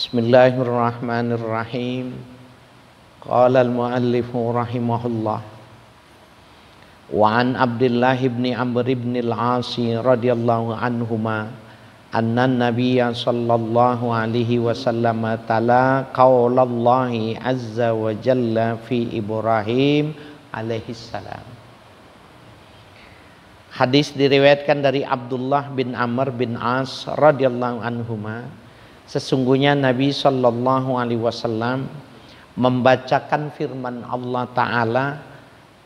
Bismillahirrahmanirrahim. Qala al-muallifu rahimahullah. Wa an Abdullah ibn Amr ibn al-Asi radhiyallahu anhuma anna nabiyya sallallahu alaihi wasallam tala qaulallahi azza wa jalla fi Ibrahim alaihi salam. Hadis diriwayatkan dari Abdullah bin Amr bin As radhiyallahu anhuma. Sesungguhnya Nabi sallallahu alaihi wasallam membacakan firman Allah Ta'ala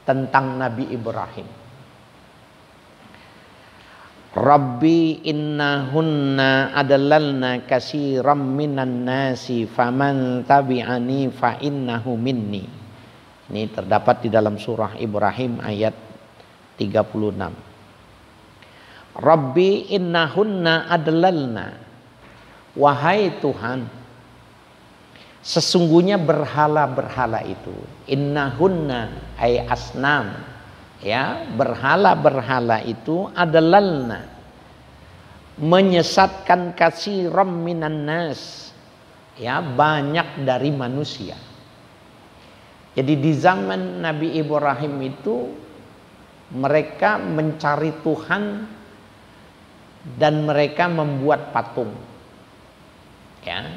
tentang Nabi Ibrahim. Rabbi innahunna adallalna kasiram minan nasi faman tabi'ani fa innahu minni. Ini terdapat di dalam surah Ibrahim ayat 36. Rabbi innahunna adallalna. Wahai Tuhan, sesungguhnya berhala-berhala itu, innahunna ay asnam, ya, berhala-berhala itu adalalna, menyesatkan katsiran minan nas, ya, banyak dari manusia. Jadi di zaman Nabi Ibrahim itu mereka mencari Tuhan dan mereka membuat patung. Ya.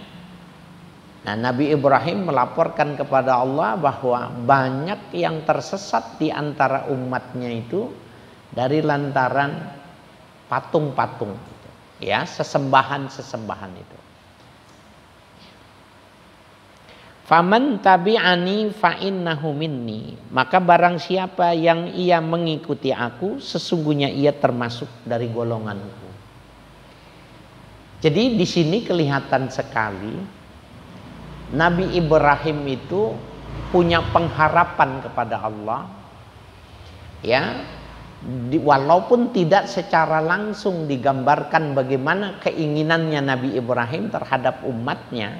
Nah, Nabi Ibrahim melaporkan kepada Allah bahwa banyak yang tersesat di antara umatnya itu dari lantaran patung-patung, ya, sesembahan-sesembahan itu. Faman tabi'ani fa innahu minni, maka barang siapa yang ia mengikuti aku, sesungguhnya ia termasuk dari golonganku. Jadi di sini kelihatan sekali Nabi Ibrahim itu punya pengharapan kepada Allah, ya, walaupun tidak secara langsung digambarkan bagaimana keinginannya Nabi Ibrahim terhadap umatnya,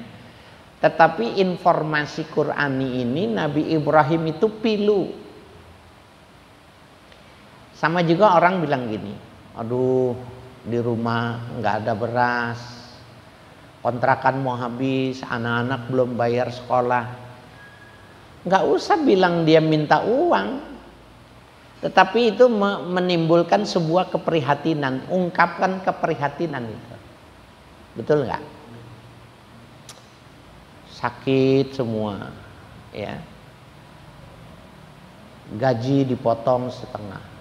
tetapi informasi Qur'ani ini Nabi Ibrahim itu pilu. Sama juga orang bilang gini, aduh, di rumah nggak ada beras, kontrakan mau habis, anak-anak belum bayar sekolah. Nggak usah bilang dia minta uang, tetapi itu menimbulkan sebuah keprihatinan, ungkapkan keprihatinan itu, betul nggak? Sakit semua, ya, gaji dipotong setengah.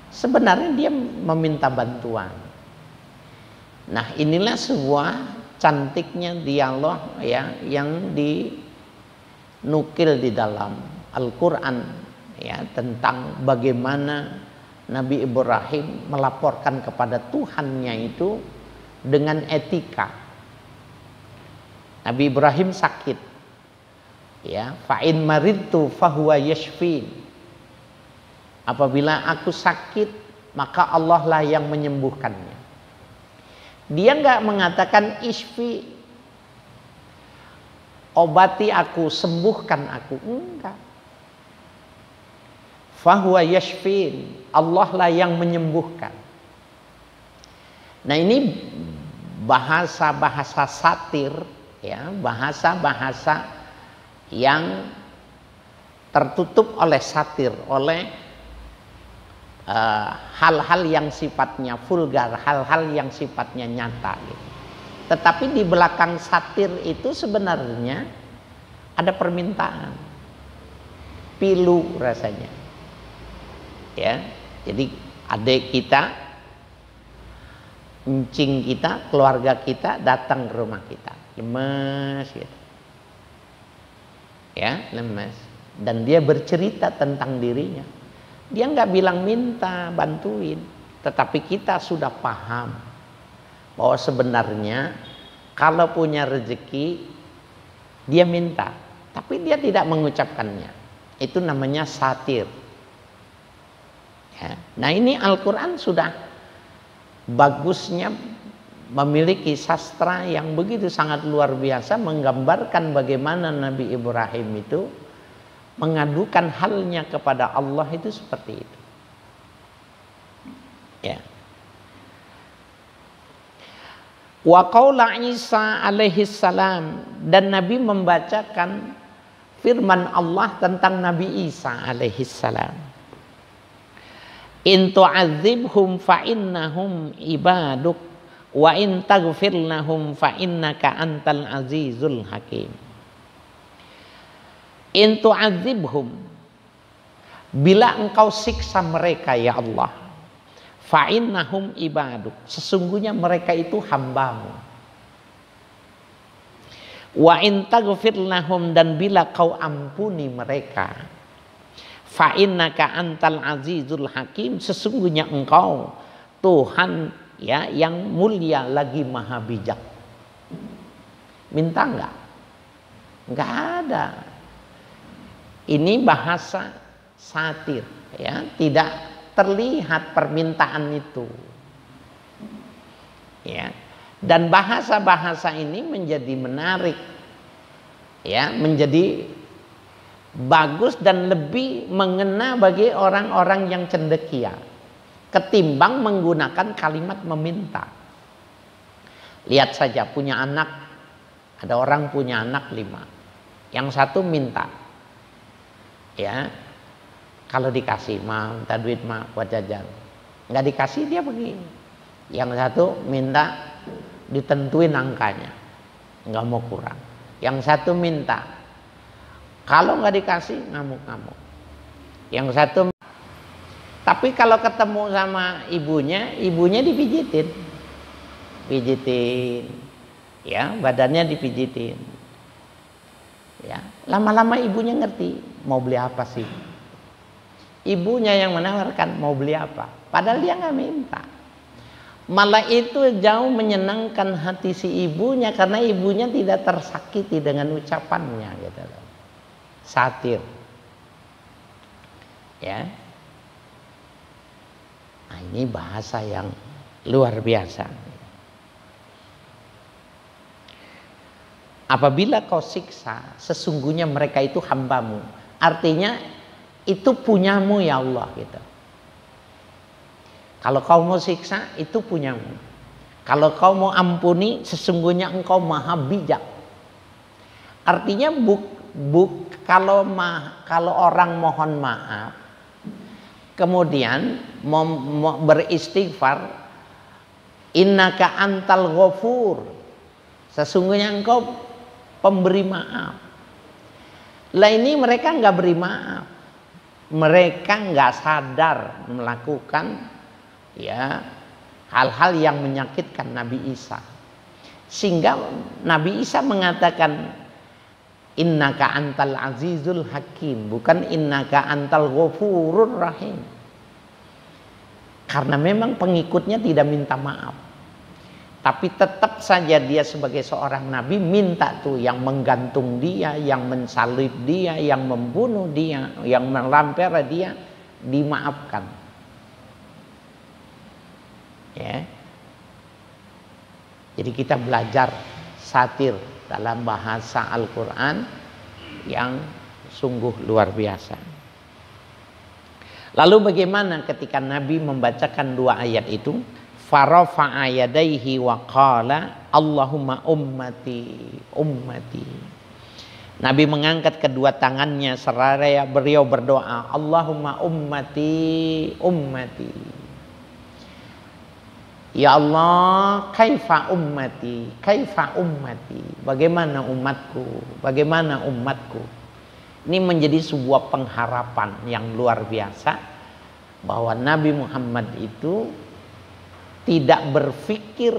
Sebenarnya dia meminta bantuan. Nah, inilah sebuah cantiknya dialog, ya, yang dinukil di dalam Al-Quran, ya, tentang bagaimana Nabi Ibrahim melaporkan kepada Tuhannya itu dengan etika. Nabi Ibrahim sakit, ya, fa in maridtu fahuwa yashfin. Apabila aku sakit, maka Allah lah yang menyembuhkannya. Dia enggak mengatakan isfi, obati aku, sembuhkan aku, enggak. Fahuwa yashfin, Allah lah yang menyembuhkan. Nah, ini bahasa-bahasa satir, ya, bahasa-bahasa yang tertutup oleh satir, oleh hal-hal yang sifatnya vulgar, hal-hal yang sifatnya nyata gitu. Tetapi di belakang satir itu sebenarnya ada permintaan, pilu rasanya, ya. Jadi adik kita, encing kita, keluarga kita datang ke rumah kita, lemes gitu, ya, lemes, dan dia bercerita tentang dirinya. Dia nggak bilang minta bantuin, tetapi kita sudah paham bahwa sebenarnya kalau punya rezeki dia minta, tapi dia tidak mengucapkannya. Itu namanya satir. Ya. Nah, ini Al-Quran sudah bagusnya memiliki sastra yang begitu sangat luar biasa menggambarkan bagaimana Nabi Ibrahim itu mengadukan halnya kepada Allah itu seperti itu. Ya. Wa qaula Isa alaihi salam, dan Nabi membacakan firman Allah tentang Nabi Isa alaihi salam. In tu'adzibhum fa innahum ibaduk wa in taghfir lahum fa innaka antal azizul hakim. In tu'adzibhum, bila engkau siksa mereka ya Allah, fa innahum ibaduk, sesungguhnya mereka itu hambamu. Wa in taghfir lahum, dan bila kau ampuni mereka, fa innaka antal azizul hakim, sesungguhnya engkau Tuhan ya yang mulia lagi maha bijak. Minta enggak? Enggak ada. Ini bahasa satir ya, tidak terlihat permintaan itu ya, dan bahasa-bahasa ini menjadi menarik ya, menjadi bagus dan lebih mengena bagi orang-orang yang cendekia ketimbang menggunakan kalimat meminta. Lihat saja, punya anak, ada orang punya anak 5, yang satu minta ya, kalau dikasih, ma, minta duit ma buat jajan. Nggak dikasih dia begini. Yang satu minta ditentuin angkanya, nggak mau kurang. Yang satu minta, kalau nggak dikasih ngamuk-ngamuk. Yang satu, tapi kalau ketemu sama ibunya, ibunya dipijitin, pijitin, ya badannya dipijitin. Ya, lama-lama ibunya ngerti mau beli apa sih. Ibunya yang menawarkan mau beli apa, padahal dia nggak minta. Malah itu jauh menyenangkan hati si ibunya karena ibunya tidak tersakiti dengan ucapannya gitu loh. Satir. Ya. Nah, ini bahasa yang luar biasa. Apabila kau siksa, sesungguhnya mereka itu hambamu. Artinya itu punyamu ya Allah gitu. Kalau kau mau siksa, itu punyamu. Kalau kau mau ampuni, sesungguhnya engkau maha bijak. Artinya kalau orang mohon maaf, kemudian mau beristighfar, innaka antal ghafur, sesungguhnya engkau pemberi maaf. Lah ini mereka nggak beri maaf. Mereka nggak sadar melakukan ya hal-hal yang menyakitkan Nabi Isa, sehingga Nabi Isa mengatakan innaka antal azizul hakim, bukan innaka antal ghafurur rahim, karena memang pengikutnya tidak minta maaf. Tapi tetap saja dia sebagai seorang nabi minta tuh yang menggantung dia, yang mensalib dia, yang membunuh dia, yang melampir dia dimaafkan. Ya. Jadi kita belajar satir dalam bahasa Al-Quran yang sungguh luar biasa. Lalu bagaimana ketika Nabi membacakan 2 ayat itu? Farafa'a yadaihi wa qala Allahumma ummati ummati. Nabi mengangkat kedua tangannya seraya beliau berdoa, Allahumma ummati ummati. Ya Allah, kaifa ummati, kaifa ummati. Bagaimana umatku, bagaimana umatku. Ini menjadi sebuah pengharapan yang luar biasa bahwa Nabi Muhammad itu tidak berpikir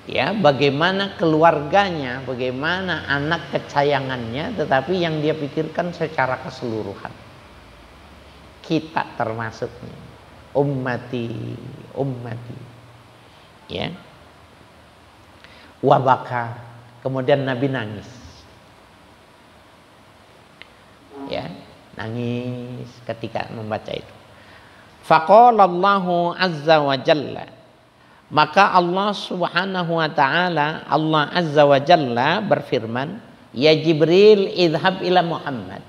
ya bagaimana keluarganya, bagaimana anak kesayangannya, tetapi yang dia pikirkan secara keseluruhan. Kita termasuknya. Ummati, ummati. Ya. Wabaka. Kemudian Nabi nangis. Ya, nangis ketika membaca itu. Faqalallahu azza wa jalla, maka Allah subhanahu wa ta'ala, Allah azza wa jalla berfirman, ya Jibril idhab ila Muhammad,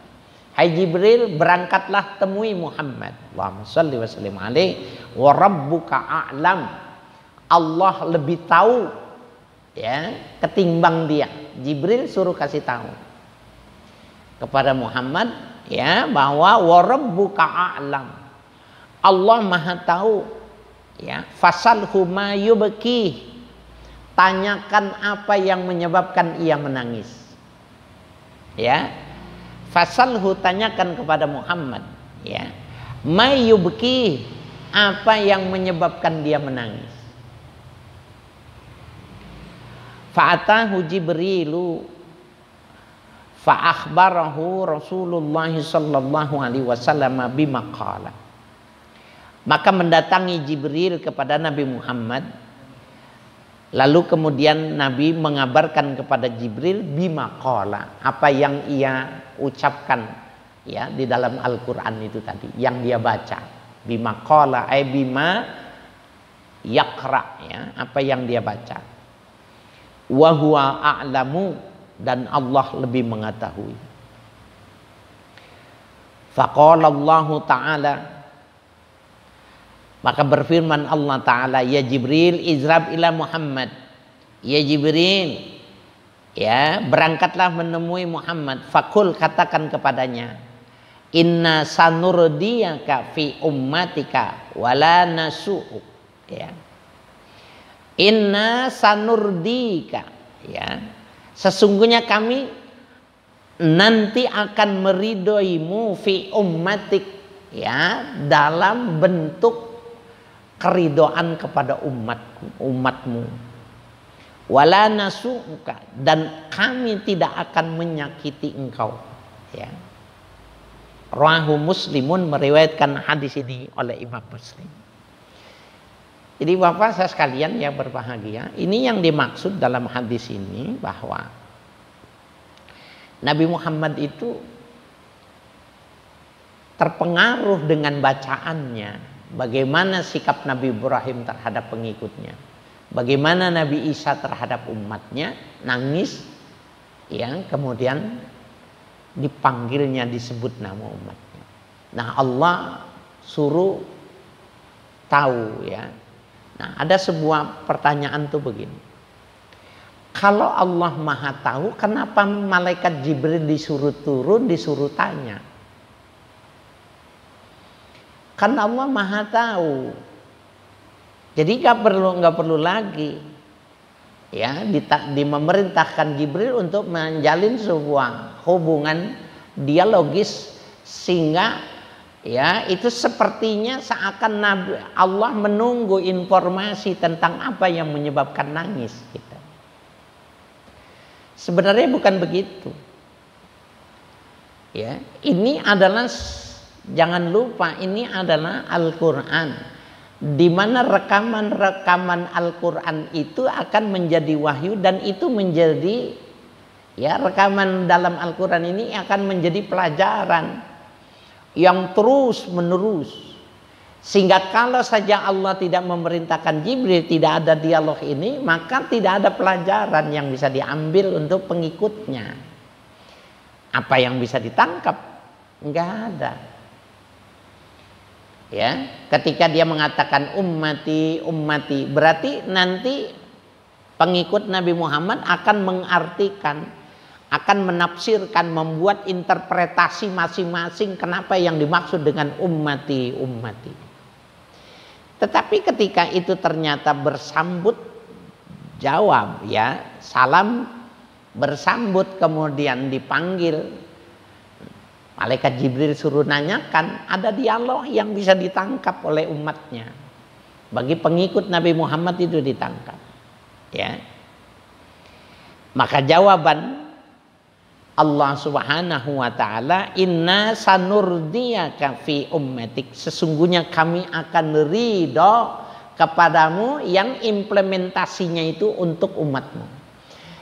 hai Jibril berangkatlah temui Muhammad, Allahumma salli wa sallim alaihi, wa rabbuka a'lam, Allah lebih tahu ya, ketimbang dia. Jibril suruh kasih tahu kepada Muhammad, ya, bahwa wa rabbuka a'lam. Allah Maha tahu, ya. Fasalhu ma yubki. Tanyakan apa yang menyebabkan ia menangis. Ya. Fasalhu, tanyakan kepada Muhammad, ya. Ma yubki, apa yang menyebabkan dia menangis. Fa'atahu Jibrilu fa'akhbarahu Rasulullah sallallahu alaihi wasallam bima qala. Maka mendatangi Jibril kepada Nabi Muhammad, lalu kemudian Nabi mengabarkan kepada Jibril bima qala, apa yang ia ucapkan, ya, di dalam Al-Qur'an itu tadi yang dia baca. Bima qala ay bima yaqra, ya, apa yang dia baca. Wa huwa a'lamu, dan Allah lebih mengetahui. Faqala Allah Ta'ala, maka berfirman Allah Ta'ala, ya Jibril izrab ila Muhammad. Ya Jibril, ya, berangkatlah menemui Muhammad. Fakul, katakan kepadanya, inna sanurdiyaka fi ummatika wala nasu'uk, ya. Inna sanurdika, ya, sesungguhnya kami nanti akan meridhoimu fi ummatik, ya, dalam bentuk keridoan kepada umatmu. Wala nasu'uka, dan kami tidak akan menyakiti engkau, ya. Rawahu Muslimun, meriwayatkan hadis ini oleh Imam Muslim. Jadi Bapak saya sekalian yang berbahagia, ini yang dimaksud dalam hadis ini, bahwa Nabi Muhammad itu terpengaruh dengan bacaannya, bagaimana sikap Nabi Ibrahim terhadap pengikutnya, bagaimana Nabi Isa terhadap umatnya, nangis, yang kemudian dipanggilnya, disebut nama umatnya. Nah, Allah suruh tahu, ya. Nah, ada sebuah pertanyaan tuh begini. Kalau Allah Maha tahu, kenapa malaikat Jibril disuruh turun, disuruh tanya? Kan Allah Maha tahu. Jadi nggak perlu lagi, ya, memerintahkan Jibril untuk menjalin sebuah hubungan dialogis, sehingga, ya, itu sepertinya seakan Allah menunggu informasi tentang apa yang menyebabkan nangis kita. Sebenarnya bukan begitu. Ya, ini adalah, jangan lupa, ini adalah Al-Qur'an, di mana rekaman-rekaman Al-Qur'an itu akan menjadi wahyu, dan itu menjadi, ya, rekaman dalam Al-Qur'an ini akan menjadi pelajaran yang terus menerus, sehingga kalau saja Allah tidak memerintahkan Jibril, tidak ada dialog ini, maka tidak ada pelajaran yang bisa diambil untuk pengikutnya. Apa yang bisa ditangkap? Enggak ada. Ya, ketika dia mengatakan ummati, ummati, berarti nanti pengikut Nabi Muhammad akan mengartikan, akan menafsirkan, membuat interpretasi masing-masing kenapa yang dimaksud dengan ummati, ummati. Tetapi ketika itu ternyata bersambut jawab, ya, salam bersambut, kemudian dipanggil, malaikat Jibril suruh nanyakan, ada dialog yang bisa ditangkap oleh umatnya. Bagi pengikut Nabi Muhammad itu ditangkap, ya. Maka jawaban Allah Subhanahu wa ta'ala, inna sanurdiyaka fi ummatik, sesungguhnya kami akan ridho kepadamu yang implementasinya itu untuk umatmu.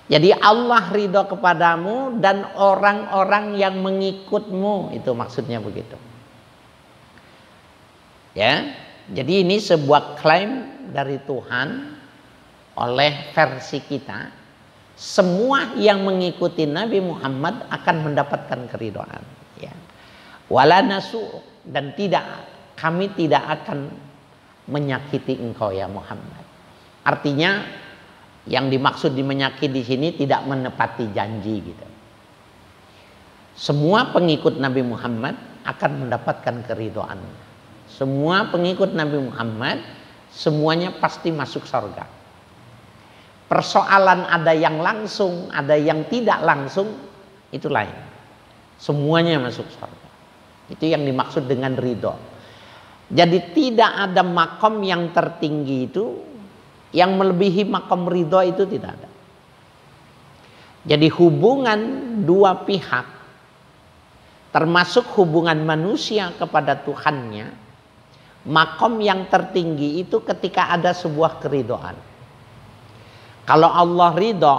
Jadi Allah ridho kepadamu dan orang-orang yang mengikutmu, itu maksudnya begitu. Ya, jadi ini sebuah klaim dari Tuhan oleh versi kita. Semua yang mengikuti Nabi Muhammad akan mendapatkan keridhaan, ya. Wala nasu, dan kami tidak akan menyakiti engkau ya Muhammad. Artinya Yang dimaksud menyakiti di sini tidak menepati janji gitu. Semua pengikut Nabi Muhammad akan mendapatkan keridhaan. Semua pengikut Nabi Muhammad semuanya pasti masuk surga. Persoalan ada yang langsung, ada yang tidak langsung, itu lain. Semuanya masuk surga. Itu yang dimaksud dengan ridho. Jadi tidak ada makom yang tertinggi itu yang melebihi makom ridho, itu tidak ada. Jadi hubungan dua pihak, termasuk hubungan manusia kepada Tuhannya, makom yang tertinggi itu ketika ada sebuah keridhaan. Kalau Allah ridho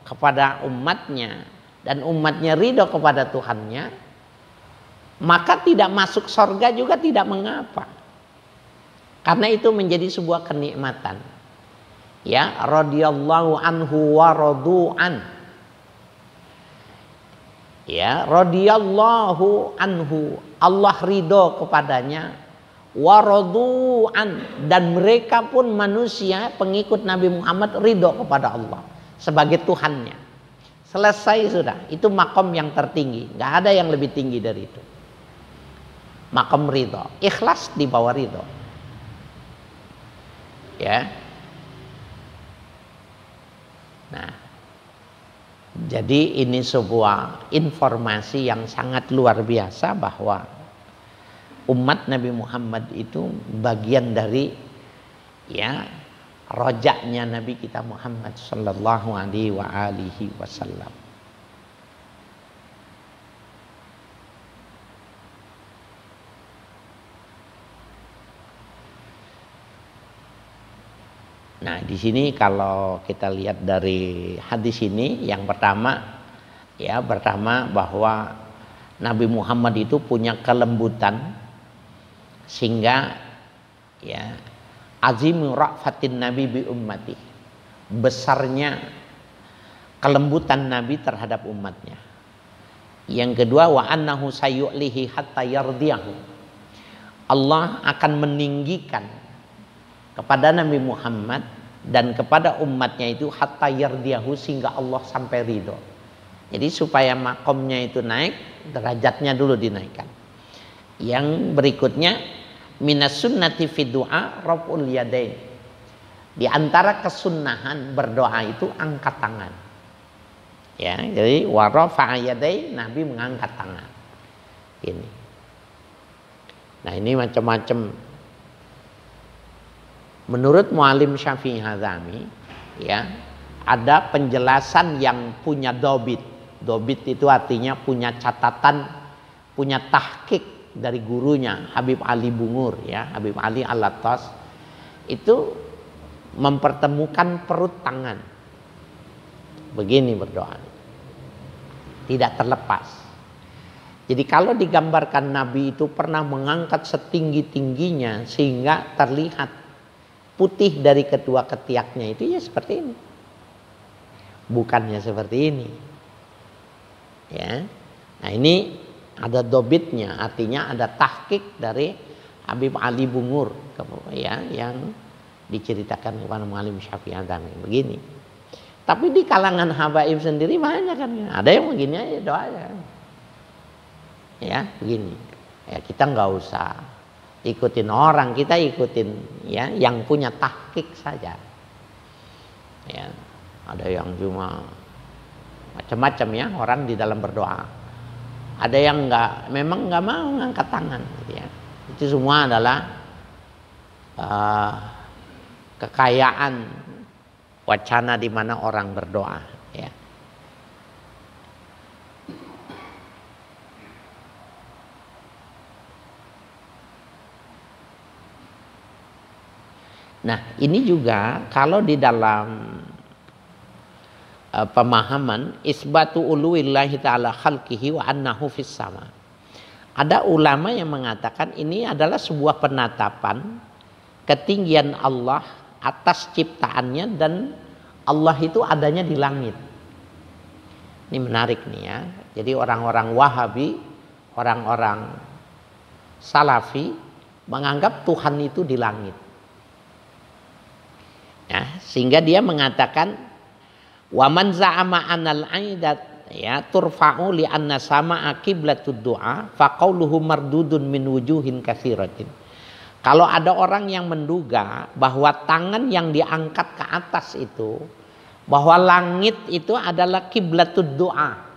kepada umatnya dan umatnya ridho kepada Tuhannya, maka tidak masuk surga juga tidak mengapa. Karena itu menjadi sebuah kenikmatan. Ya, radhiyallahu anhu wa radu'an. Ya, radhiyallahu anhu, Allah ridho kepadanya, wa radu'an, dan mereka pun manusia pengikut Nabi Muhammad ridho kepada Allah sebagai Tuhannya. Selesai sudah, itu makom yang tertinggi, nggak ada yang lebih tinggi dari itu. Makom ridho, ikhlas di bawah ridho. Ya. Nah, jadi ini sebuah informasi yang sangat luar biasa bahwa umat Nabi Muhammad itu bagian dari ya rojaknya Nabi kita Muhammad sallallahu alaihi wa alihi wasallam. Nah, di sini kalau kita lihat dari hadis ini, yang pertama bahwa Nabi Muhammad itu punya kelembutan, sehingga ya azimu ra'fatin Nabi bi ummati, besarnya kelembutan Nabi terhadap umatnya. Yang kedua, wa annahu sayu'lihi hatta yardiyahu, Allah akan meninggikan kepada Nabi Muhammad dan kepada umatnya itu hatta yardiyahu, sehingga Allah sampai ridho. Jadi supaya makomnya itu naik, derajatnya dulu dinaikkan. Yang berikutnya, minas sunnati fi du'a raf'ul yadain. Di antara kesunnahan berdoa itu angkat tangan. Ya, jadi wa rafa'a yadain, Nabi mengangkat tangan. Ini. Nah, ini macam-macam. Menurut Muallim Syafi'i Hazami, ya, ada penjelasan yang punya dobit. Dobit itu artinya punya catatan, punya tahqiq dari gurunya Habib Ali Bungur, ya, Habib Ali Al-Attas, itu mempertemukan perut tangan. Begini berdoa, tidak terlepas. Jadi kalau digambarkan Nabi itu pernah mengangkat setinggi-tingginya sehingga terlihat putih dari kedua ketiaknya, itu ya seperti ini. Bukannya seperti ini. Ya. Nah, ini ada dobitnya, artinya ada tahqiq dari Habib Ali Bungur, ya, yang diceritakan kepada Muallim Syafi'i Hazami begini. Tapi di kalangan habaib sendiri banyak kan, ada yang begini aja doanya. Ya, begini. Ya, kita nggak usah ikutin orang, kita ikutin ya yang punya tahqiq saja. Ya, ada yang cuma macam-macam ya orang di dalam berdoa. Ada yang memang nggak mau ngangkat tangan, gitu ya. Itu semua adalah kekayaan wacana di mana orang berdoa, ya. Nah, ini juga kalau di dalam pemahaman isbatu uluwillahi ta'ala khalqihi wa annahu fis sama. Ada ulama yang mengatakan ini adalah sebuah penatapan ketinggian Allah atas ciptaannya dan Allah itu adanya di langit. Ini menarik nih ya. Jadi orang-orang Wahabi, orang-orang Salafi menganggap Tuhan itu di langit. Ya, sehingga dia mengatakan wa man za'ama anal aidat ya turfa'u li anna sama'a qiblatud du'a fa qauluhu mardudun min wujuhin katsiratin. Kalau ada orang yang menduga bahwa tangan yang diangkat ke atas itu, bahwa langit itu adalah kiblatud doa.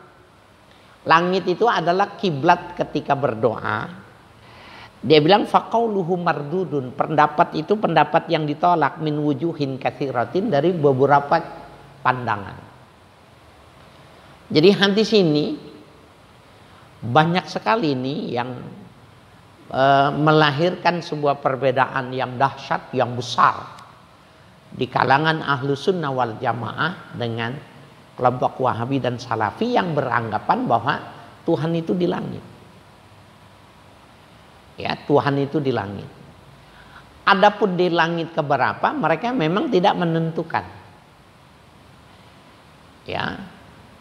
Langit itu adalah kiblat ketika berdoa. Dia bilang faqauluhu mardudun, pendapat itu pendapat yang ditolak min wujuhin katsiratin, dari beberapa pandangan. Jadi hadis ini banyak sekali nih yang melahirkan sebuah perbedaan yang dahsyat, yang besar di kalangan ahlu sunnah wal jamaah dengan kelompok wahabi dan salafi yang beranggapan bahwa Tuhan itu di langit. Ya, Tuhan itu di langit. Adapun di langit keberapa, mereka memang tidak menentukan. Ya,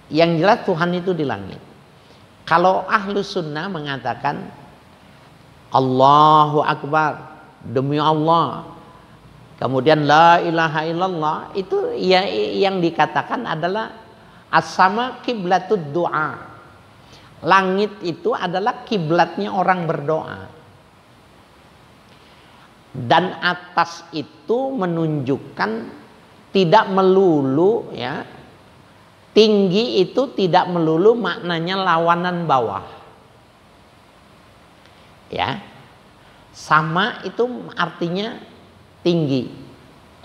yang jelas Tuhan itu di langit. Kalau ahlu sunnah mengatakan Allahu Akbar, demi Allah, kemudian la ilaha illallah, itu ya, yang dikatakan adalah as-sama kiblatud doa. Langit itu adalah kiblatnya orang berdoa. Dan atas itu menunjukkan tidak melulu, ya, tinggi itu tidak melulu maknanya lawanan bawah. Ya, sama itu artinya tinggi.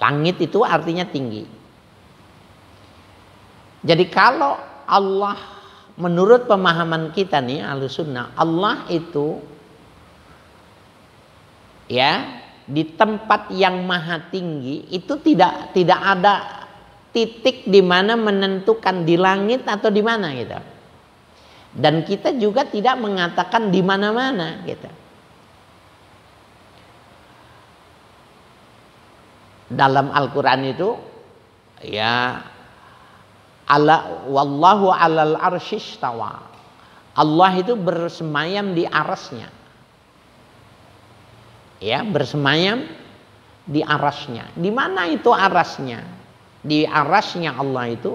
Langit itu artinya tinggi. Jadi kalau Allah, menurut pemahaman kita nih Ahlussunnah, Allah itu ya di tempat yang maha tinggi itu tidak ada titik di mana menentukan di langit atau di mana gitu. Dan kita juga tidak mengatakan di mana-mana gitu. Dalam Al-Qur'an itu ya wallahu 'alal arsyistawa. Allah itu bersemayam di arasnya. Ya, bersemayam di arasnya. Di mana itu arasnya? Di arasnya Allah itu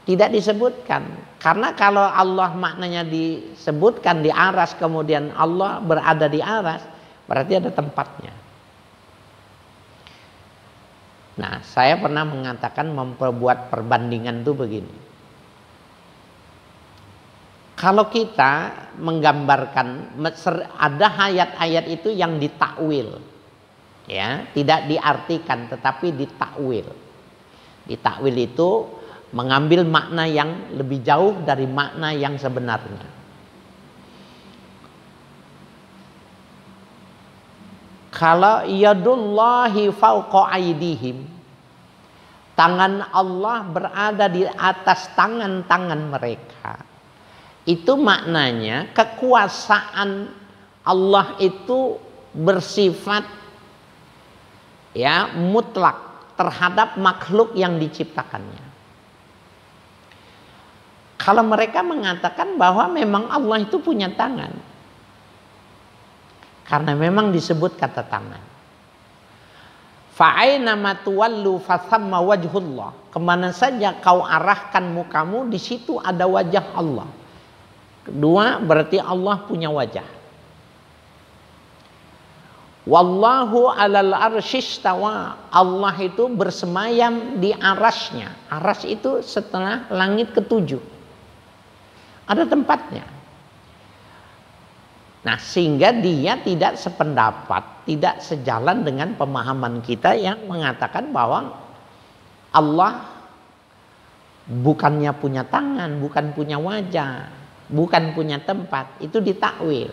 tidak disebutkan. Karena kalau Allah maknanya disebutkan di aras, kemudian Allah berada di aras, berarti ada tempatnya. Nah, saya pernah mengatakan, memperbuat perbandingan itu begini. Kalau kita menggambarkan, ada ayat-ayat itu yang ditakwil, ya, tidak diartikan tetapi ditakwil. Ditakwil itu mengambil makna yang lebih jauh dari makna yang sebenarnya. Kalau yadullahi fauqa aydihim, tangan Allah berada di atas tangan-tangan mereka. Itu maknanya kekuasaan Allah itu bersifat ya mutlak terhadap makhluk yang diciptakannya. Kalau mereka mengatakan bahwa memang Allah itu punya tangan, karena memang disebut kata tangan. Fa'aina ma tuwallu fathamma wajhullah. Kemana saja kau arahkan mukamu, di situ ada wajah Allah. Kedua, berarti Allah punya wajah. Wallahu 'alal arsyistawa. Allah itu bersemayam di arasnya. Aras itu setelah langit ketujuh. Ada tempatnya. Nah, sehingga dia tidak sependapat, tidak sejalan dengan pemahaman kita yang mengatakan bahwa Allah bukannya punya tangan, bukan punya wajah, bukan punya tempat. Itu ditakwil.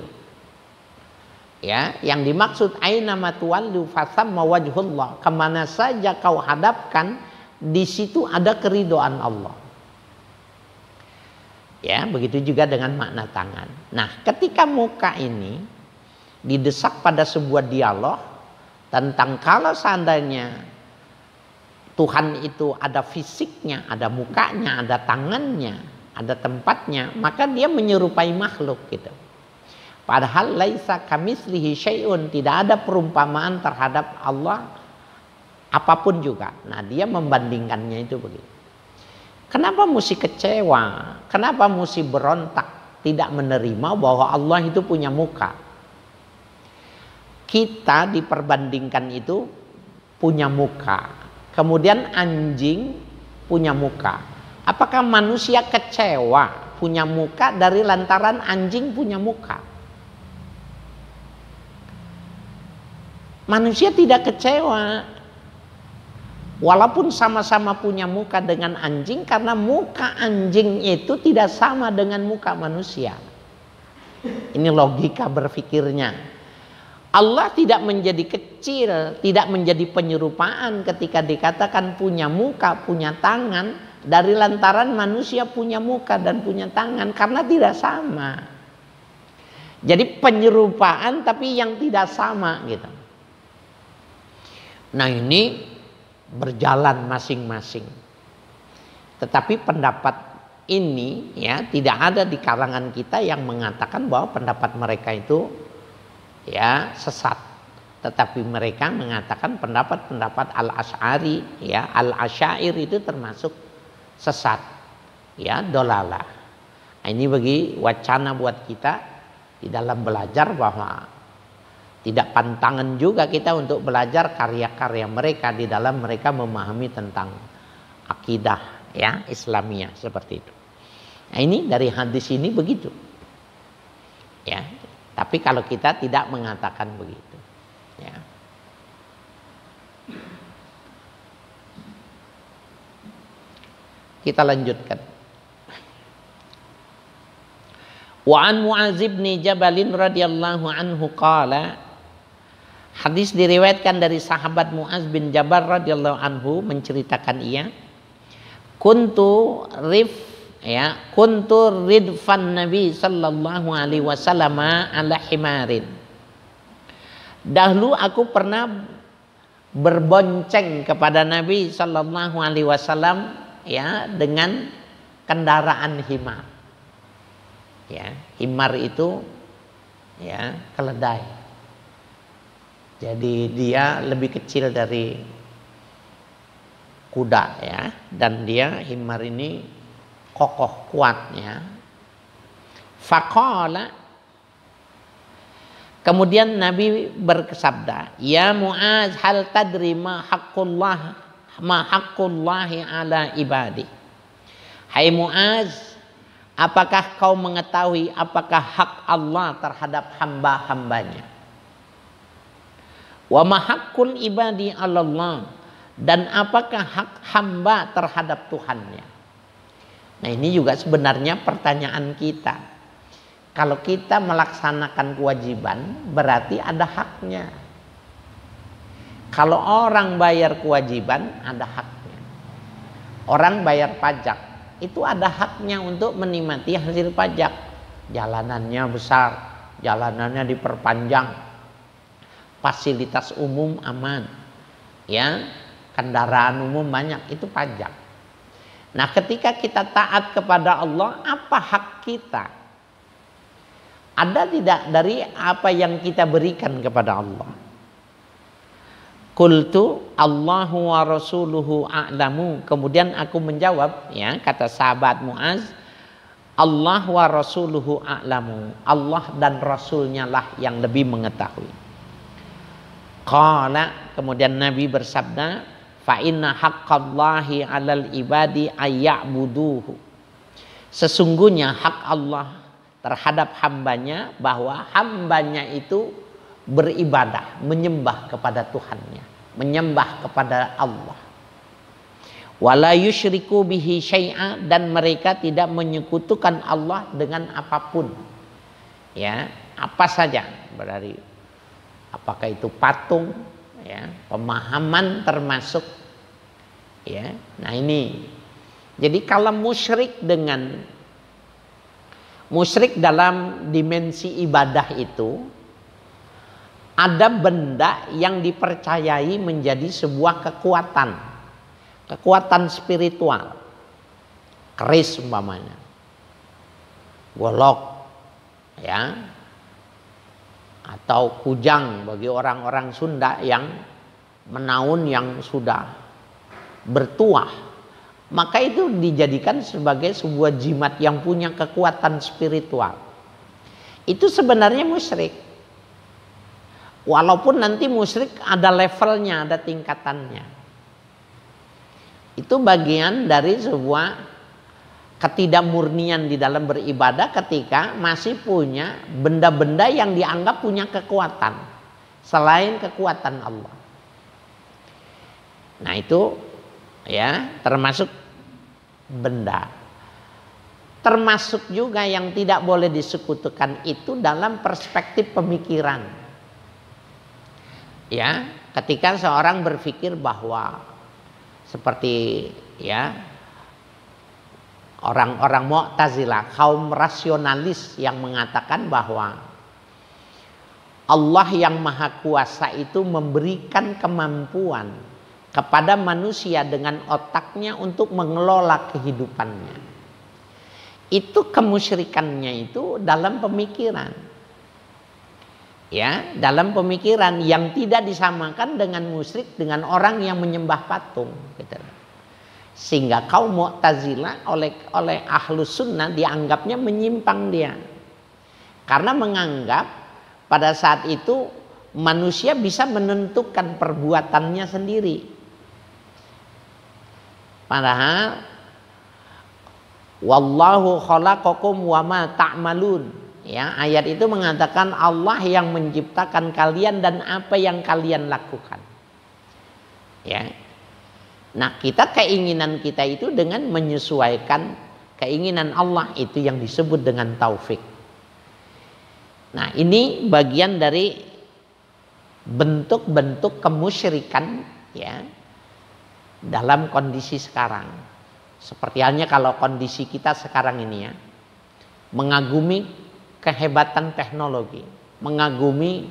Ya, yang dimaksud aina ma tuwallu fathamma wajhullah. Kemana saja kau hadapkan, di situ ada keridhaan Allah. Ya, begitu juga dengan makna tangan. Nah, ketika muka ini didesak pada sebuah dialog tentang kalau seandainya Tuhan itu ada fisiknya, ada mukanya, ada tangannya, ada tempatnya, maka dia menyerupai makhluk gitu. Padahal laisa kamitslihi syai'un, tidak ada perumpamaan terhadap Allah apapun juga. Nah, dia membandingkannya itu begitu. Kenapa mesti kecewa? Kenapa mesti berontak? Tidak menerima bahwa Allah itu punya muka. Kita diperbandingkan itu punya muka. Kemudian anjing punya muka. Apakah manusia kecewa punya muka dari lantaran anjing punya muka? Manusia tidak kecewa walaupun sama-sama punya muka dengan anjing, karena muka anjing itu tidak sama dengan muka manusia. Ini logika berpikirnya. Allah tidak menjadi kecil, tidak menjadi penyerupaan ketika dikatakan punya muka, punya tangan, dari lantaran manusia punya muka dan punya tangan, karena tidak sama. Jadi penyerupaan tapi yang tidak sama gitu. Nah, ini berjalan masing-masing. Tetapi pendapat ini ya tidak ada di kalangan kita yang mengatakan bahwa pendapat mereka itu ya sesat. Tetapi mereka mengatakan pendapat-pendapat Al-Asy'ari ya, Al-Asy'air itu termasuk sesat. Ya, dolalah. Nah, ini bagi wacana buat kita di dalam belajar, bahwa tidak pantangan juga kita untuk belajar karya-karya mereka di dalam mereka memahami tentang akidah ya Islamiyah seperti itu. Nah, ini dari hadis ini begitu. Ya. Tapi kalau kita tidak mengatakan begitu, ya. Kita lanjutkan. Wa an Mu'adz bin Jabal radhiyallahu anhu qala, hadis diriwayatkan dari sahabat Mu'adz bin Jabal radhiyallahu anhu menceritakan ia, kuntu ridfan Nabi sallallahu alaihi wasallam ala himarin. Dahulu aku pernah berbonceng kepada Nabi sallallahu alaihi wasallam ya dengan kendaraan himar. Ya, himar itu ya keledai. Jadi dia lebih kecil dari kuda ya, dan dia himar ini kokoh kuat ya. Faqala, kemudian Nabi bersabda, ya Mu'adz, hal tadri ma haqqullahi ala ibadi. Hai Mu'adz, apakah kau mengetahui apakah hak Allah terhadap hamba-hambanya? Wa ma haqqul ibadi 'ala Allah, dan apakah hak hamba terhadap Tuhannya? Nah, ini juga sebenarnya pertanyaan kita. Kalau kita melaksanakan kewajiban berarti ada haknya. Kalau orang bayar kewajiban ada haknya. Orang bayar pajak itu ada haknya untuk menikmati hasil pajak. Jalanannya besar, jalanannya diperpanjang, fasilitas umum aman, ya, kendaraan umum banyak, itu pajak. Nah, ketika kita taat kepada Allah, apa hak kita? Ada tidak dari apa yang kita berikan kepada Allah? Qultu Allahu wa rasuluhu a'lamu. Kemudian aku menjawab, ya, kata sahabat Mu'adz, Allah wa rasuluhu a'lamu. Allah dan Rasulnya lah yang lebih mengetahui. Qala, kemudian Nabi bersabda, fa inna haqqallahi 'alal ibadi ayya'buduhu. Sesungguhnya hak Allah terhadap hambanya, bahwa hambanya itu beribadah, menyembah kepada Tuhannya, menyembah kepada Allah. Wala yusyriku bihi syai'a, dan mereka tidak menyekutukan Allah dengan apapun. Ya, apa saja, berarti apakah itu patung, ya, pemahaman termasuk, ya. Nah, ini. Jadi kalau musyrik dalam dimensi ibadah itu, ada benda yang dipercayai menjadi sebuah kekuatan spiritual, keris umpamanya, golok, ya, atau kujang bagi orang-orang Sunda yang menaun yang sudah bertuah, maka itu dijadikan sebagai sebuah jimat yang punya kekuatan spiritual. Itu sebenarnya musyrik. Walaupun nanti musyrik ada levelnya, ada tingkatannya. Itu bagian dari sebuah ketidakmurnian di dalam beribadah ketika masih punya benda-benda yang dianggap punya kekuatan selain kekuatan Allah. Nah itu ya termasuk benda. Termasuk juga yang tidak boleh disekutukan itu dalam perspektif pemikiran. Ya, ketika seorang berpikir bahwa seperti ya orang-orang Mu'tazilah, kaum rasionalis yang mengatakan bahwa Allah yang Maha Kuasa itu memberikan kemampuan kepada manusia dengan otaknya untuk mengelola kehidupannya. Itu kemusyrikannya itu dalam pemikiran. Ya, dalam pemikiran yang tidak disamakan dengan musyrik dengan orang yang menyembah patung gitu. Sehingga kaum Mu'tazilah oleh Ahlus Sunnah dianggapnya menyimpang dia. Karena menganggap pada saat itu manusia bisa menentukan perbuatannya sendiri. Padahal wallahu khalaqakum wa ma ta'malun. Ya, ayat itu mengatakan Allah yang menciptakan kalian dan apa yang kalian lakukan. Ya. Nah, keinginan kita itu dengan menyesuaikan keinginan Allah, itu yang disebut dengan taufik. Nah, ini bagian dari bentuk-bentuk kemusyrikan ya dalam kondisi sekarang. Seperti halnya kalau kondisi kita sekarang ini ya, mengagumi kehebatan teknologi, mengagumi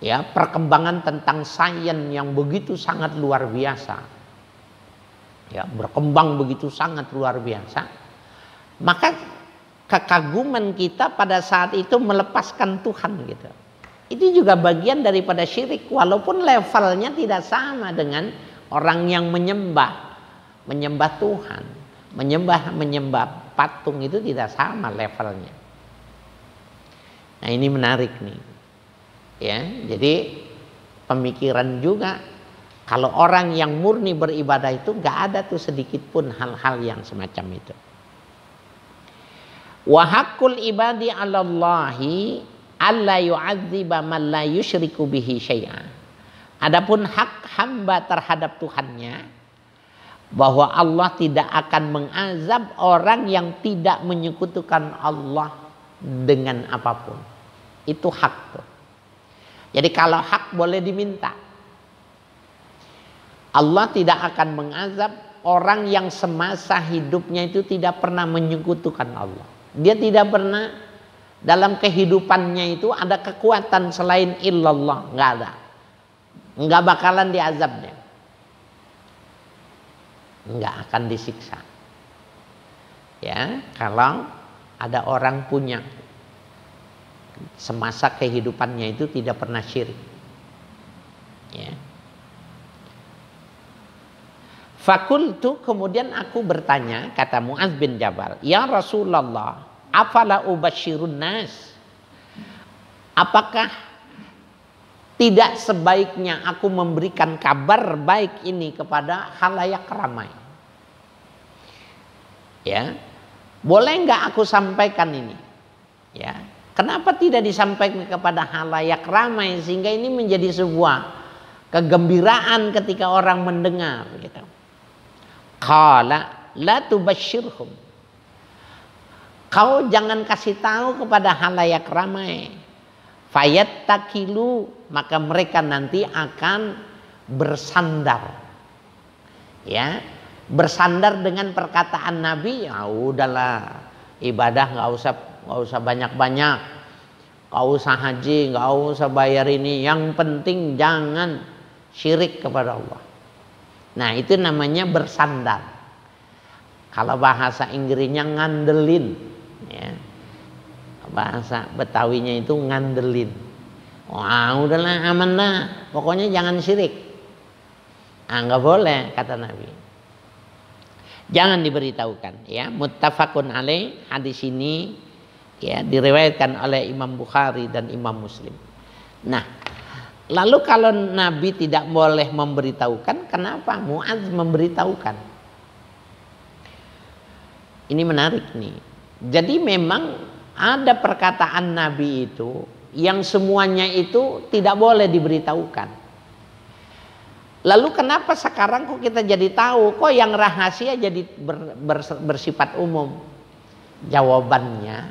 ya perkembangan tentang sains yang begitu sangat luar biasa, ya berkembang begitu sangat luar biasa, maka kekaguman kita pada saat itu melepaskan Tuhan gitu. Itu juga bagian daripada syirik, walaupun levelnya tidak sama dengan orang yang menyembah Tuhan, menyembah patung, itu tidak sama levelnya. Nah ini menarik nih, ya. Jadi pemikiran juga kalau orang yang murni beribadah itu nggak ada tuh sedikit pun hal-hal yang semacam itu. Wa haqqul ibadi 'alallahi alla yu'adziba man la yusyriku bihi syai'a. Adapun hak hamba terhadap Tuhannya, bahwa Allah tidak akan mengazab orang yang tidak menyekutukan Allah dengan apapun. Itu hak tuh. Jadi kalau hak boleh diminta. Allah tidak akan mengazab orang yang semasa hidupnya itu tidak pernah menyekutukan Allah. Dia tidak pernah dalam kehidupannya itu ada kekuatan selain illallah, nggak ada. Nggak bakalan diazabnya. Nggak akan disiksa. Ya, kalau ada orang punya semasa kehidupannya itu tidak pernah syirik. Ya. Fakultu, kemudian aku bertanya, kata Mu'adz bin Jabal, ya Rasulullah, afala ubasyirun nas? Apakah tidak sebaiknya aku memberikan kabar baik ini kepada khalayak ramai? Ya, boleh nggak aku sampaikan ini? Ya, kenapa tidak disampaikan kepada khalayak ramai sehingga ini menjadi sebuah kegembiraan ketika orang mendengar? Gitu. Qala la tubasyirhum. Kau jangan kasih tahu kepada khalayak ramai. Fayattakilu, maka mereka nanti akan bersandar. Ya, bersandar dengan perkataan Nabi, ya udahlah, ibadah nggak usah banyak-banyak, nggak usah haji, nggak usah bayar ini, yang penting jangan syirik kepada Allah. Nah, itu namanya bersandar. Kalau bahasa Inggrisnya ngandelin, ya. Bahasa Betawinya itu ngandelin. Wah, udahlah aman dah, pokoknya jangan syirik. Nggak boleh kata Nabi. Jangan diberitahukan ya. Muttafaqun alaih, hadis ini ya diriwayatkan oleh Imam Bukhari dan Imam Muslim. Nah, lalu kalau Nabi tidak boleh memberitahukan, kenapa Muaz memberitahukan? Ini menarik nih. Jadi memang ada perkataan Nabi itu yang semuanya itu tidak boleh diberitahukan. Lalu kenapa sekarang kok kita jadi tahu, kok yang rahasia jadi bersifat umum? Jawabannya,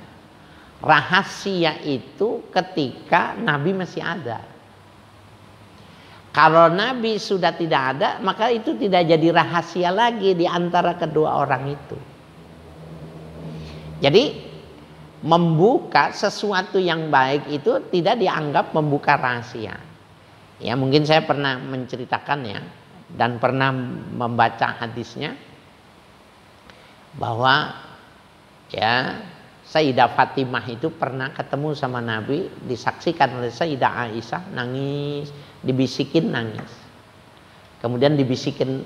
rahasia itu ketika Nabi masih ada. Kalau Nabi sudah tidak ada, maka itu tidak jadi rahasia lagi di antara kedua orang itu. Jadi membuka sesuatu yang baik itu tidak dianggap membuka rahasia. Ya, mungkin saya pernah menceritakannya dan pernah membaca hadisnya bahwa ya Sayyidah Fatimah itu pernah ketemu sama Nabi, disaksikan oleh Sayyidah Aisyah, nangis, dibisikin nangis. Kemudian dibisikin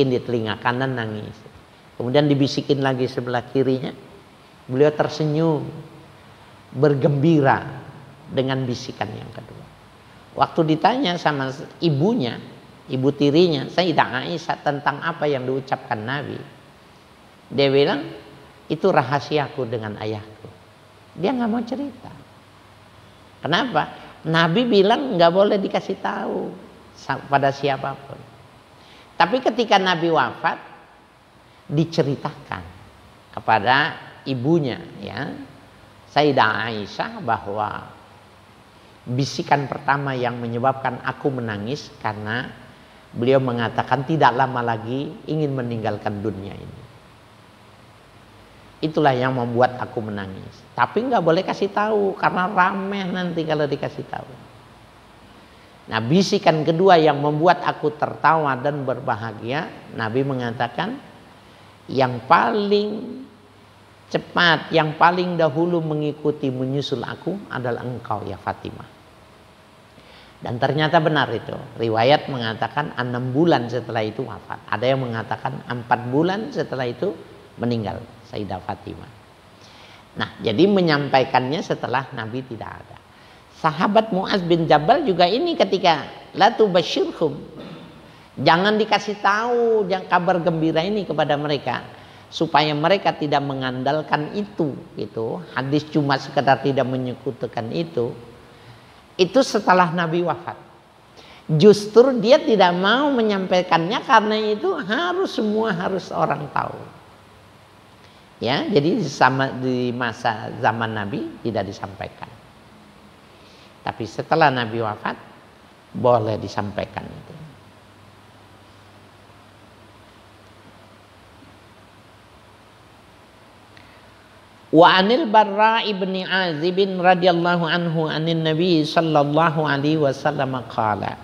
di telinga kanan nangis. Kemudian dibisikin lagi sebelah kirinya. Beliau tersenyum, bergembira dengan bisikan yang kedua. Waktu ditanya sama ibunya, ibu tirinya, Sayyidah Aisyah tentang apa yang diucapkan Nabi, dia bilang, itu rahasiaku dengan ayahku. Dia nggak mau cerita. Kenapa? Nabi bilang nggak boleh dikasih tahu pada siapapun. Tapi ketika Nabi wafat, diceritakan kepada ibunya, ya, Sayyidah Aisyah, bahwa bisikan pertama yang menyebabkan aku menangis karena beliau mengatakan tidak lama lagi ingin meninggalkan dunia ini. Itulah yang membuat aku menangis. Tapi nggak boleh kasih tahu karena ramai nanti kalau dikasih tahu. Nah, bisikan kedua yang membuat aku tertawa dan berbahagia, Nabi mengatakan yang paling cepat, yang paling dahulu mengikuti menyusul aku adalah engkau ya Fatimah. Dan ternyata benar itu. Riwayat mengatakan 6 bulan setelah itu wafat. Ada yang mengatakan 4 bulan setelah itu meninggal Sayyidah Fatimah. Nah, jadi menyampaikannya setelah Nabi tidak ada. Sahabat Muaz bin Jabal juga ini ketika la tubasyirhum, jangan dikasih tahu kabar gembira ini kepada mereka supaya mereka tidak mengandalkan itu gitu. Hadis cuma sekedar tidak menyekutukan itu setelah Nabi wafat. Justru dia tidak mau menyampaikannya karena itu semua harus orang tahu. Ya, jadi di masa zaman Nabi tidak disampaikan. Tapi setelah Nabi wafat boleh disampaikan itu. Wa anil Barra ibni Azib radhiyallahu anhu anin Nabi sallallahu alaihi wasallam qala.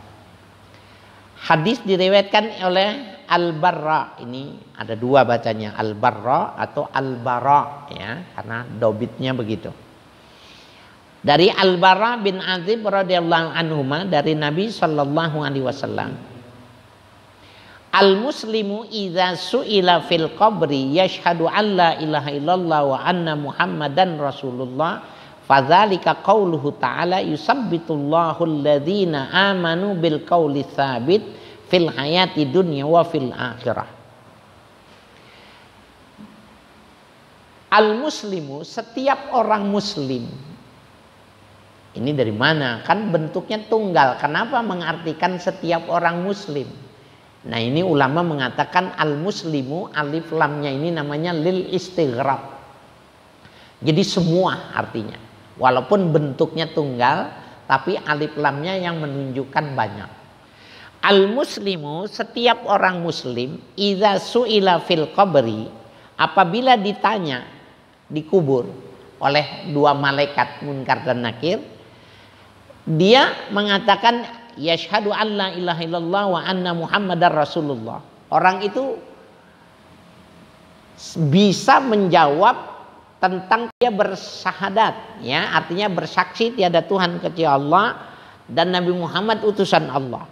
Hadis diriwayatkan oleh Al-Barra. Ini ada dua bacanya, Al-Barra atau Al-Bara ya, karena dobitnya begitu. Dari Al-Bara bin Azib radhiyallahu anhuma dari Nabi sallallahu alaihi wasallam. Al-muslimu idza su'ila fil qabri yashhadu an la ilaha illallah wa anna muhammadan rasulullah fadzalika qauluhu ta'ala yusabbitullahu alladhina amanu bil qauli tsabit fil hayati dunya wa fil akhirah. Al-muslimu, setiap orang muslim. Ini dari mana? Kan bentuknya tunggal. Kenapa mengartikan setiap orang muslim? Nah, ini ulama mengatakan al-muslimu, alif lamnya ini namanya lil istighraq. Jadi semua artinya. Walaupun bentuknya tunggal, tapi alif lamnya yang menunjukkan banyak. Al-muslimu, setiap orang muslim, idza su'ila fil qabri, apabila ditanya di kubur oleh dua malaikat Munkar dan Nakir, dia mengatakan yashhadu an la ilaha illallah wa anna muhammadar rasulullah. Orang itu bisa menjawab tentang dia bersyahadat, ya, artinya bersaksi tiada Tuhan kecuali Allah dan Nabi Muhammad utusan Allah.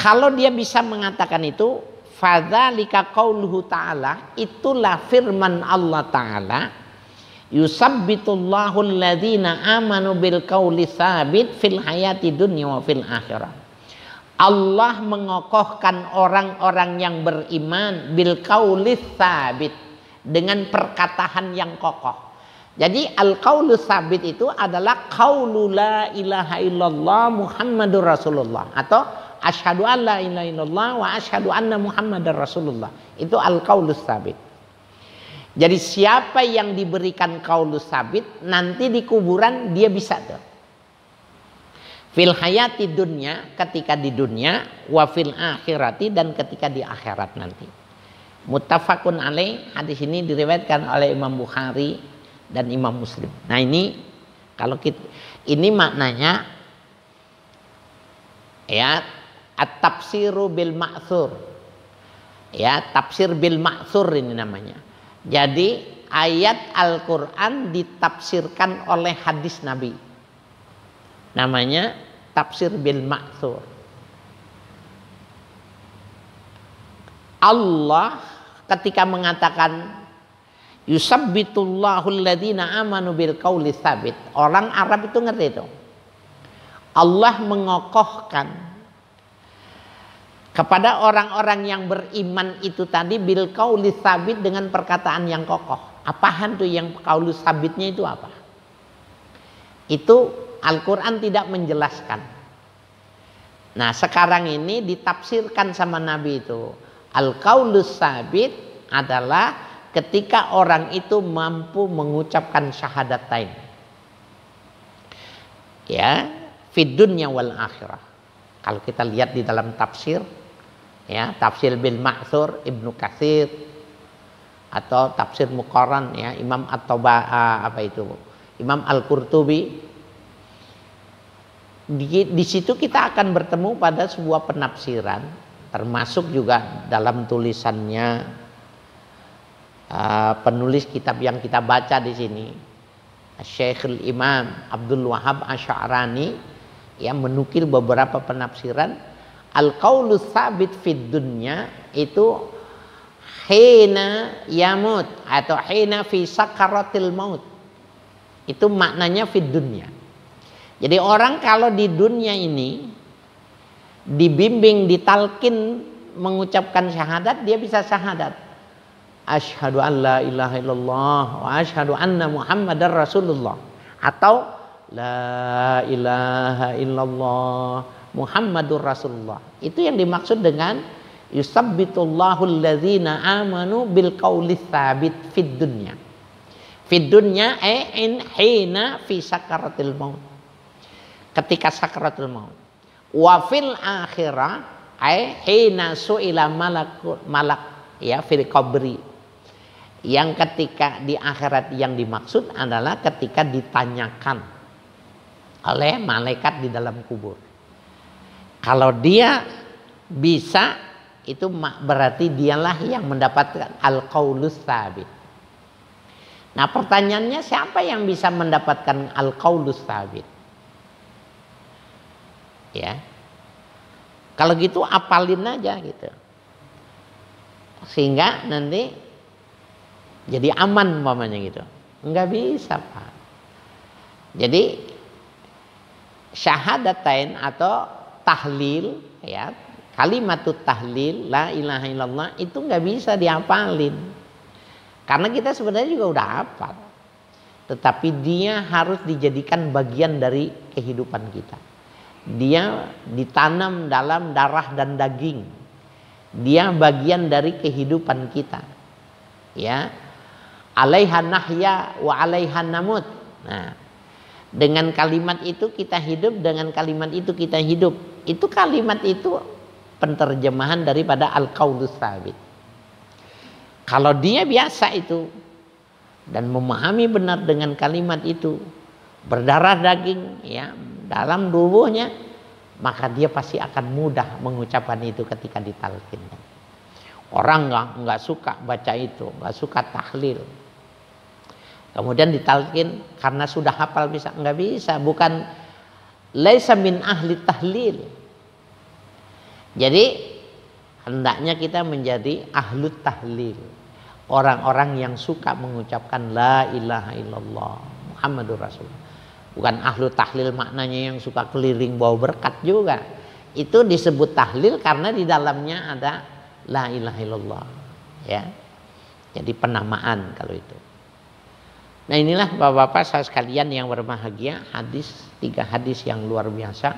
Kalau dia bisa mengatakan itu, fadzalika qauluhu ta'ala, itulah firman Allah Ta'ala, yusabbitullahu alladhina amanu bil qauli tsabit fil hayati dunya wa fil akhirah. Allah mengokohkan orang-orang yang beriman bil qauli tsabit, dengan perkataan yang kokoh. Jadi al-qaulu tsabit itu adalah qaulu la ilaha illallah Muhammadur Rasulullah, atau asyhadu an la ilaha illallah wa asyhadu anna Muhammadar Rasulullah. Itu al-qaulu tsabit. Jadi siapa yang diberikan qaulu tsabit, nanti di kuburan dia bisa tuh. Fil hayati dunya, ketika di dunia, wa fil akhirati, dan ketika di akhirat nanti. Muttafaqun alaih, hadis ini diriwayatkan oleh Imam Bukhari dan Imam Muslim. Nah ini kalau kita, ini maknanya ya at-tafsiru bil ma'tsur. Ya, tafsir bil ma'tsur ini namanya. Jadi ayat Al-Qur'an ditafsirkan oleh hadis Nabi. Namanya tafsir bil ma'tsur. Allah ketika mengatakan yusabbitullahu alladhina amanu bil qauli tsabit. Orang Arab itu ngerti itu. Allah mengokohkan kepada orang-orang yang beriman itu tadi bil qauli tsabit, dengan perkataan yang kokoh. Apaan tuh yang qauli tsabitnya itu apa? Itu Al-Qur'an tidak menjelaskan. Nah, sekarang ini ditafsirkan sama Nabi itu. Al-qaulu tsabit adalah ketika orang itu mampu mengucapkan syahadatain, ya, fid dunya wal akhirah. Kalau kita lihat di dalam tafsir, ya, tafsir bil ma'tsur Ibnu Katsir, atau tafsir Muqarran, ya, Imam Imam Al-Qurtubi. Di situ kita akan bertemu pada sebuah penafsiran, termasuk juga dalam tulisannya penulis kitab yang kita baca di sini, Syekhul Imam Abdul Wahab Asy'arani, yang menukil beberapa penafsiran. Al-qaulu tsabit fid dunya itu hina yamut, atau hina fi sakaratil maut. Itu maknanya fid dunya. Jadi orang kalau di dunia ini dibimbing, ditalkin mengucapkan syahadat, dia bisa syahadat. Asyhadu an la ilaha illallah wa asyhadu anna Muhammadar Rasulullah, atau la ilaha illallah Muhammadur Rasulullah. Itu yang dimaksud dengan yusabbitullahu alladzina amanu bil qauli tsabit fid dunya. Fid dunya hina fi sakaratil maut. Ketika sakaratul maut. Wa fil akhirah hina su'ila malak ya fil qabri. Yang ketika di akhirat yang dimaksud adalah ketika ditanyakan oleh malaikat di dalam kubur. Kalau dia bisa, itu berarti dialah yang mendapatkan al-qaulus tsabit. Nah, pertanyaannya, siapa yang bisa mendapatkan al-qaulus tsabit? Ya. Kalau gitu apalin aja gitu. Sehingga nanti jadi aman umpamanya gitu. Enggak bisa, Pak. Jadi syahadatain atau tahlil, ya, kalimatut tahlil la ilaha illallah itu enggak bisa dihafalin. Karena kita sebenarnya juga udah hafal. Tetapi dia harus dijadikan bagian dari kehidupan kita. Dia ditanam dalam darah dan daging. Dia bagian dari kehidupan kita. Ya. Alaiha nahya wa alaiha namut. Nah, dengan kalimat itu kita hidup, dengan kalimat itu kita hidup. Itu kalimat itu penterjemahan daripada al-qaulus tsabit. Kalau dia biasa itu dan memahami benar dengan kalimat itu, berdarah daging ya dalam tubuhnya, maka dia pasti akan mudah mengucapkan itu ketika ditalkin. Orang nggak suka baca itu, nggak suka tahlil. Kemudian ditalkin karena sudah hafal bisa, nggak bisa. Bukan laisa min ahli tahlil. Jadi hendaknya kita menjadi ahlut tahlil, orang-orang yang suka mengucapkan la ilaha illallah Muhammadur Rasulullah. Bukan ahlut tahlil maknanya yang suka keliling bawa berkat juga. Itu disebut tahlil karena di dalamnya ada la ilaha illallah, ya. Jadi penamaan kalau itu. Nah, inilah Bapak-bapak saya sekalian yang berbahagia, tiga hadis yang luar biasa.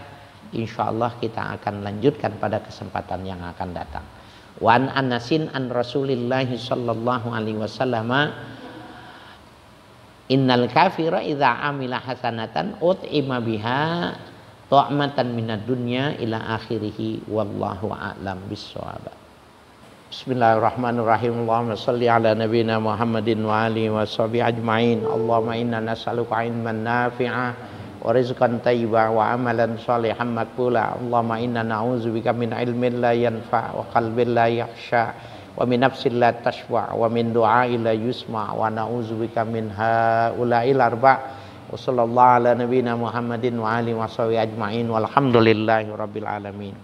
Insya Allah kita akan lanjutkan pada kesempatan yang akan datang. Wan Anasin an Rasulillah sallallahu alaihi wasallam, innal kafira idza amila hasanatan ut'ima biha ta'matan minad dunya ila akhirih wallahu a'lam bissawab. Bismillahirrahmanirrahim. Allahumma salli ala nabiyyina Muhammadin wa alihi wa sahbihi ajma'in. Allahumma inna nas'aluka ilman nafi'a wa rizqan thayyiba wa amalan shalihan maqbula. Allahumma inna na'udzubika min ilmin la yanfa' wa qalbin la yakhsha wa min nafsin la tashwa' wa min du'ain la yusma' wa na'udzubika min haula'il arba'. Wa sallallahu ala nabiyyina Muhammadin wa alihi wa sahbihi ajma'in walhamdulillahi rabbil alamin.